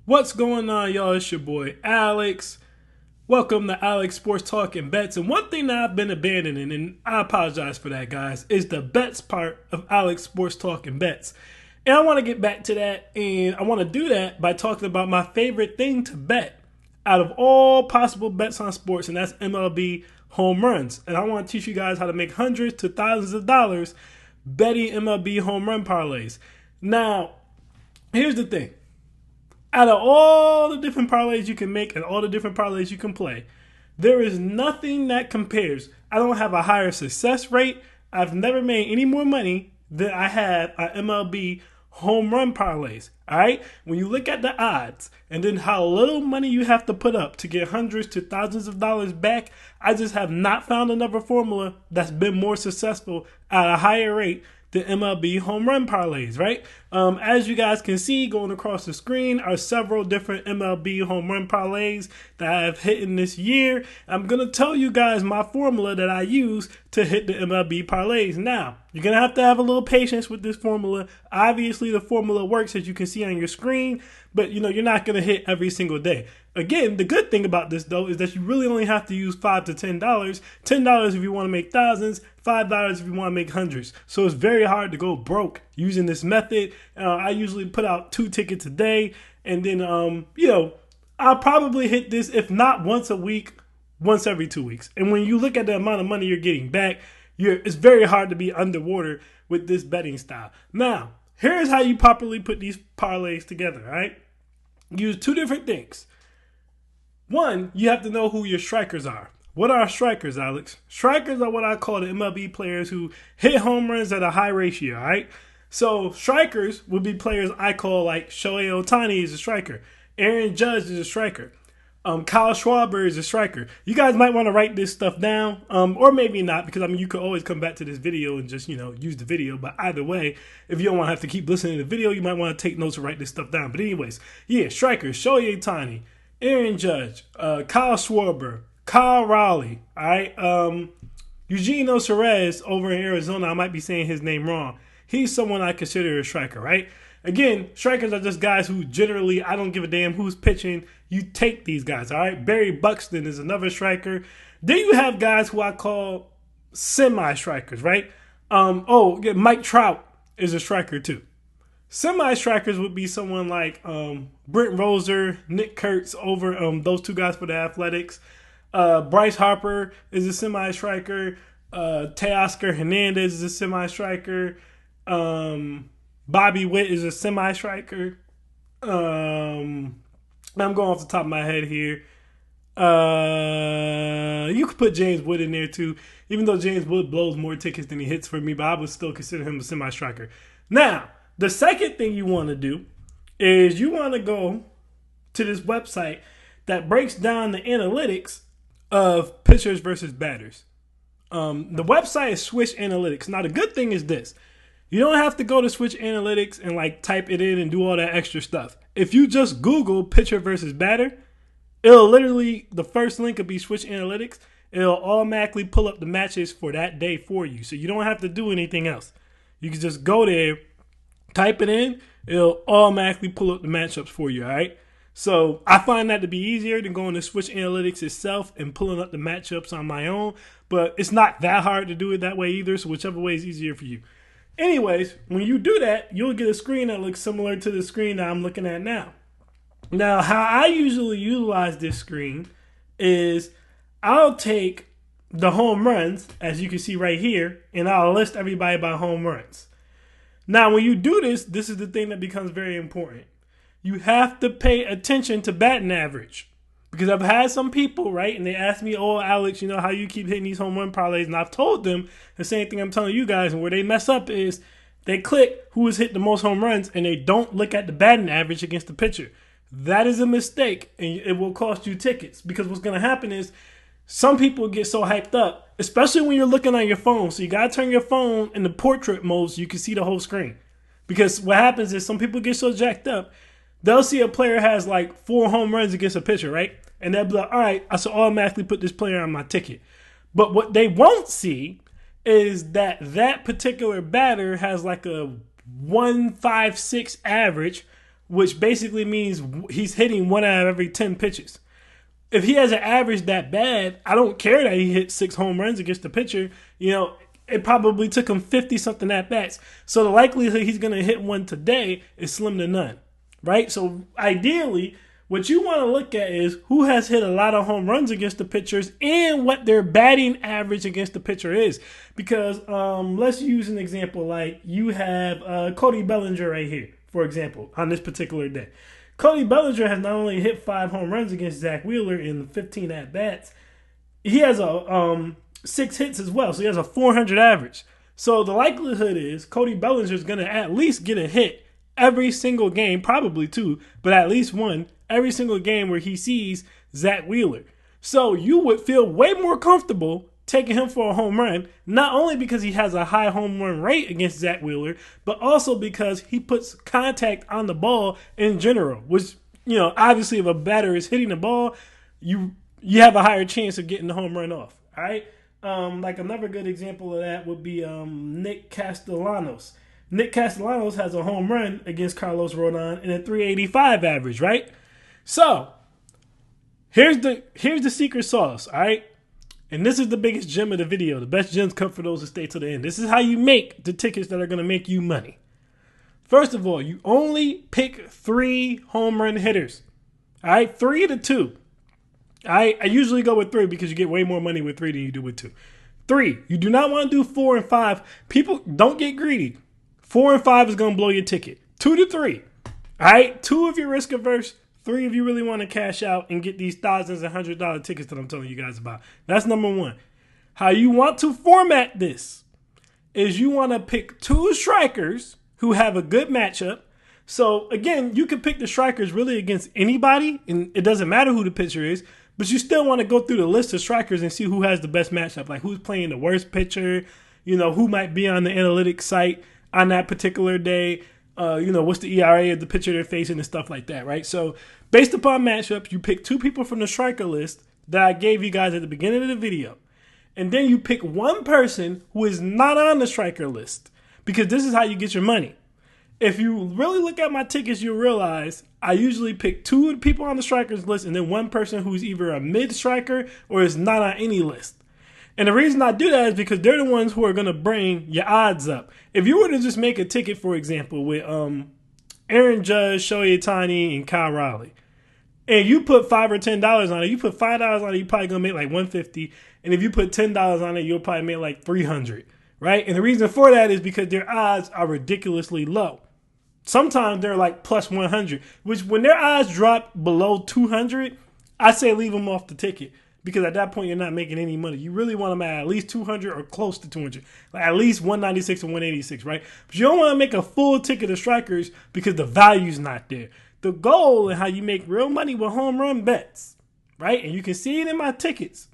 What's going on, y'all? It's your boy Alex. Welcome to Alex Sports Talk and Bets. And one thing that I've been abandoning, and I apologize for that, guys, is the bets part of Alex Sports Talk and Bets. And I want to get back to that, and I want to do that by talking about my favorite thing to bet out of all possible bets on sports, and that's MLB home runs. And I want to teach you guys how to make hundreds to thousands of dollars betting MLB home run parlays. Now, here's the thing. Out of all the different parlays you can make and all the different parlays you can play, there is nothing that compares. I don't have a higher success rate. I've never made any more money than I have on MLB home run parlays. All right? When you look at the odds and then how little money you have to put up to get hundreds to thousands of dollars back, I just have not found another formula that's been more successful at a higher rate the MLB home run parlays, right? As you guys can see going across the screen are several different MLB home run parlays that I have hit in this year. I'm going to tell you guys my formula that I use to hit the MLB parlays. Now, you're going to have a little patience with this formula. Obviously, the formula works as you can see on your screen, but you're not going to hit every single day. Again, the good thing about this, though, is that you really only have to use $5 to $10. $10 if you want to make thousands, $5 if you want to make hundreds. So it's very hard to go broke using this method. I usually put out 2 tickets a day, and then, I'll probably hit this, if not once a week, once every 2 weeks. And when you look at the amount of money you're getting back, it's very hard to be underwater with this betting style. Now, here's how you properly put these parlays together, all right? Use 2 different things. One, you have to know who your strikers are. What are strikers, Alex? Strikers are what I call the MLB players who hit home runs at a high ratio, all right? So strikers would be players I call like Shohei Ohtani is a striker. Aaron Judge is a striker. Kyle Schwarber is a striker. You guys might want to write this stuff down, or maybe not, because you could always come back to this video and just use the video. But either way, if you don't want to have to keep listening to the video, you might want to take notes and write this stuff down. But anyways, yeah, strikers: Shohei Ohtani, Aaron Judge, Kyle Schwarber, Kyle Raleigh. All right, Eugenio Suarez over in Arizona. I might be saying his name wrong. He's someone I consider a striker, right? Again, strikers are just guys who generally, I don't give a damn who's pitching. You take these guys, all right? Barry Buxton is another striker. Then you have guys who I call semi-strikers, right? Mike Trout is a striker too. Semi-strikers would be someone like Brent Roser, Nick Kurtz over those 2 guys for the Athletics. Bryce Harper is a semi-striker. Teoscar Hernandez is a semi-striker. Bobby Witt is a semi-striker. I'm going off the top of my head here. You could put James Wood in there too, even though James Wood blows more tickets than he hits for me, but I would still consider him a semi-striker. Now, the second thing you want to do is you want to go to this website that breaks down the analytics of pitchers versus batters. The website is Switch Analytics. Now, the good thing is this. You don't have to go to Switch Analytics and type it in and do all that extra stuff. If you just Google pitcher versus batter, it'll literally, the first link will be Switch Analytics. It'll automatically pull up the matches for that day for you. So you don't have to do anything else. You can just go there, type it in, it'll automatically pull up the matchups for you, all right? So I find that to be easier than going to Switch Analytics itself and pulling up the matchups on my own. But it's not that hard to do it that way either, so whichever way is easier for you. Anyways, when you do that, you'll get a screen that looks similar to the screen that I'm looking at now. Now, how I usually utilize this screen is I'll take the home runs, as you can see right here, and I'll list everybody by home runs. Now, when you do this, this is the thing that becomes very important. You have to pay attention to batting average. Because I've had some people, right, and they ask me, oh, Alex, how you keep hitting these home run parlays? And I've told them the same thing I'm telling you guys. And where they mess up is they click who has hit the most home runs, and they don't look at the batting average against the pitcher. That is a mistake, and it will cost you tickets. Because what's going to happen is some people get so hyped up, especially when you're looking on your phone. So you got to turn your phone in the portrait mode so you can see the whole screen. Because what happens is some people get so jacked up, they'll see a player has 4 home runs against a pitcher, right? And they'll be like, all right, I should automatically put this player on my ticket. But what they won't see is that particular batter has a 1.56 average which basically means he's hitting 1 out of every 10 pitches. If he has an average that bad, I don't care that he hit 6 home runs against the pitcher. It probably took him 50-something at-bats. So the likelihood he's going to hit one today is slim to none, right? So ideally, what you want to look at is who has hit a lot of home runs against the pitchers and what their batting average against the pitcher is. Because let's use an example like you have Cody Bellinger right here, for example, on this particular day. Cody Bellinger has not only hit 5 home runs against Zach Wheeler in 15 at-bats, he has a 6 hits as well, so he has a 400 average. So the likelihood is Cody Bellinger is going to at least get a hit every single game, probably 2, but at least 1 every single game where he sees Zach Wheeler. So you would feel way more comfortable taking him for a home run, not only because he has a high home run rate against Zach Wheeler, but also because he puts contact on the ball in general, which, obviously if a batter is hitting the ball, you have a higher chance of getting the home run off, all right? Like another good example of that would be Nick Castellanos. Nick Castellanos has a home run against Carlos Rodon and a 385 average, right? So here's the secret sauce, all right? And this is the biggest gem of the video. The best gems come for those who stay to the end. This is how you make the tickets that are going to make you money. First of all, you only pick 3 home run hitters. All right, 3 to 2. I usually go with 3 because you get way more money with 3 than you do with 2. 3, you do not want to do 4 and 5. People, don't get greedy. 4 and 5 is going to blow your ticket. 2 to 3. All right, 2 if you're risk averse. 3 if you really want to cash out and get these thousands and $100 tickets that I'm telling you guys about. That's number 1. How you want to format this is you want to pick 2 strikers who have a good matchup. So, again, you can pick the strikers really against anybody, and it doesn't matter who the pitcher is, but you still want to go through the list of strikers and see who has the best matchup, like who's playing the worst pitcher, who might be on the analytics site on that particular day. What's the ERA of the pitcher they're facing and stuff like that, right? So based upon matchups, you pick 2 people from the striker list that I gave you guys at the beginning of the video. And then you pick 1 person who is not on the striker list, because this is how you get your money. If you really look at my tickets, you'll realize I usually pick 2 people on the strikers list and then 1 person who's either a mid striker or is not on any list. And the reason I do that is because they're the ones who are going to bring your odds up. If you were to just make a ticket, for example, with Aaron Judge, Shohei Ohtani, and Kyle Raleigh, and you put $5 or $10 on it, you put $5 on it, you're probably going to make like $150. And if you put $10 on it, you'll probably make like $300, right? And the reason for that is because their odds are ridiculously low. Sometimes they're like plus 100, which when their odds drop below 200, I say leave them off the ticket. Because at that point, you're not making any money. You really want them at least 200 or close to 200. Like at least 196 and 186, right? But you don't want to make a full ticket of strikers because the value's not there. The goal and how you make real money with home run bets, right? And you can see it in my tickets,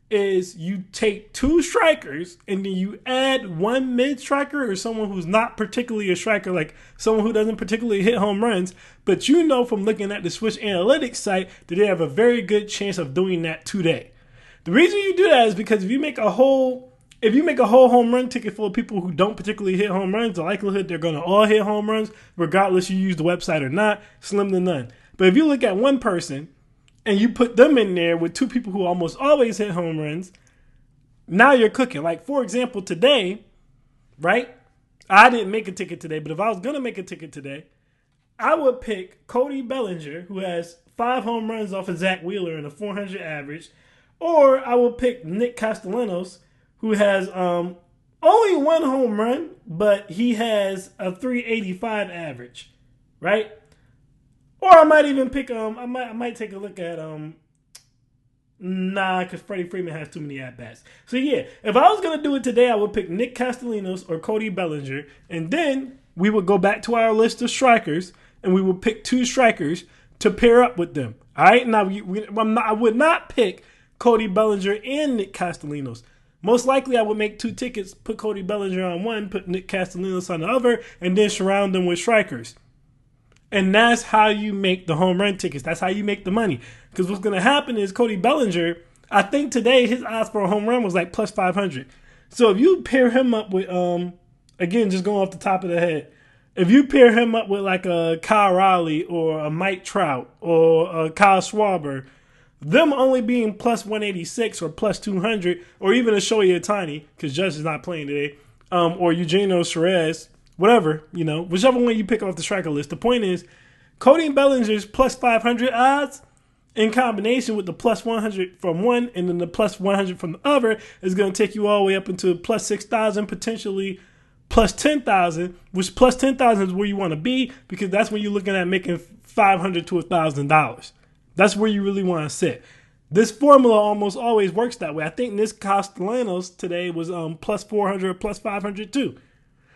is you take 2 strikers and then you add 1 mid striker or someone who's not particularly a striker, like someone who doesn't particularly hit home runs, but you know from looking at the Switch Analytics site that they have a very good chance of doing that today. The reason you do that is because if you make a whole home run ticket full of people who don't particularly hit home runs, the likelihood they're going to all hit home runs, regardless you use the website or not, slim to none. But if you look at 1 person and you put them in there with 2 people who almost always hit home runs, now you're cooking. Like, for example, today, right? I didn't make a ticket today, but if I was going to make a ticket today, I would pick Cody Bellinger, who has 5 home runs off of Zach Wheeler and a 400 average, or I would pick Nick Castellanos, who has only 1 home run, but he has a 385 average, right? Or I might even pick I might take a look at because Freddie Freeman has too many at-bats. So yeah, if I was gonna do it today, I would pick Nick Castellanos or Cody Bellinger, and then we would go back to our list of strikers and we would pick 2 strikers to pair up with them. All right, now I would not pick Cody Bellinger and Nick Castellanos. Most likely, I would make 2 tickets, put Cody Bellinger on one, put Nick Castellanos on the other, and then surround them with strikers. And that's how you make the home run tickets. That's how you make the money. Because what's going to happen is Cody Bellinger, I think today his odds for a home run was like plus 500. So if you pair him up with, again, just going off the top of the head, If you pair him up with like a Kyle Raleigh or a Mike Trout or a Kyle Schwarber, them only being plus 186 or plus 200, or even a Shohei Ohtani, because Judge is not playing today, or Eugenio Suarez, whatever, whichever one you pick off the striker list. The point is, Cody Bellinger's plus 500 odds in combination with the plus 100 from one and then the plus 100 from the other is going to take you all the way up into plus 6,000, potentially plus 10,000, which plus 10,000 is where you want to be, because that's when you're looking at making $500 to $1,000. That's where you really want to sit. This formula almost always works that way. I think Nick Castellanos today was plus 400 or plus 500 too.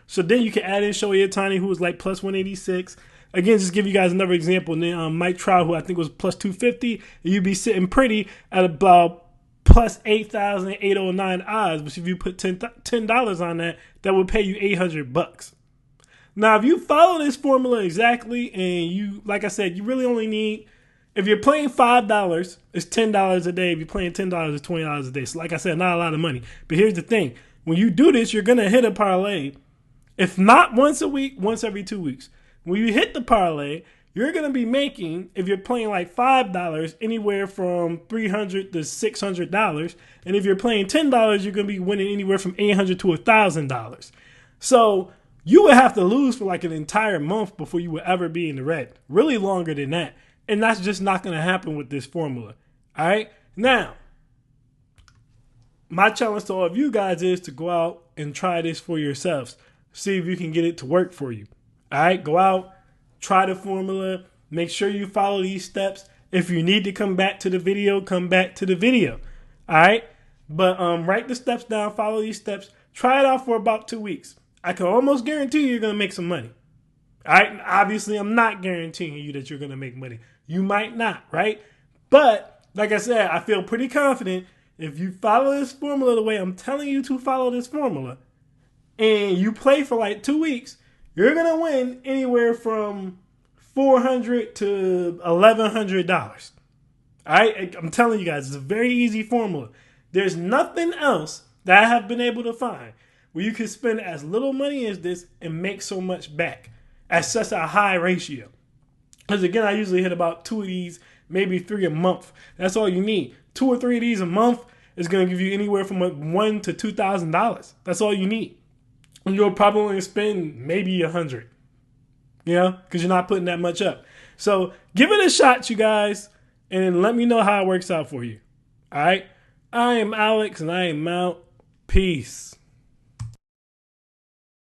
So then you can add in Shohei Ohtani, who was like plus 186. Again, just give you guys another example. And then Mike Trout, who I think was plus 250, and you'd be sitting pretty at about plus 8,809 odds. Which if you put $10 on that, that would pay you $800. Now, if you follow this formula exactly, and you, like I said, you really only need, if you're playing $5, it's $10 a day. If you're playing $10, it's $20 a day. So like I said, not a lot of money. But here's the thing. When you do this, you're going to hit a parlay. If not once a week, once every 2 weeks. When you hit the parlay, you're going to be making, if you're playing like $5, anywhere from $300 to $600. And if you're playing $10, you're going to be winning anywhere from $800 to $1,000. So you would have to lose for like an entire month before you would ever be in the red. Really longer than that. And that's just not going to happen with this formula. All right? Now, my challenge to all of you guys is to go out and try this for yourselves. See if you can get it to work for you. All right? Go out, try the formula. Make sure you follow these steps. If you need to come back to the video, come back to the video. All right? But write the steps down, follow these steps. Try it out for about 2 weeks. I can almost guarantee you're going to make some money. All right? Obviously, I'm not guaranteeing you that you're going to make money. You might not, right? But, like I said, I feel pretty confident if you follow this formula the way I'm telling you to follow this formula, and you play for like 2 weeks, you're going to win anywhere from $400 to $1,100. All right? I'm telling you guys, it's a very easy formula. There's nothing else that I have been able to find where you can spend as little money as this and make so much back at such a high ratio. Because again, I usually hit about 2 of these, maybe 3 a month. That's all you need. 2 or 3 of these a month is going to give you anywhere from $1,000 to $2,000. That's all you need. And you'll probably spend maybe $100. Because you're not putting that much up. So give it a shot, you guys, and let me know how it works out for you. All right? I am Alex, and I am out. Peace.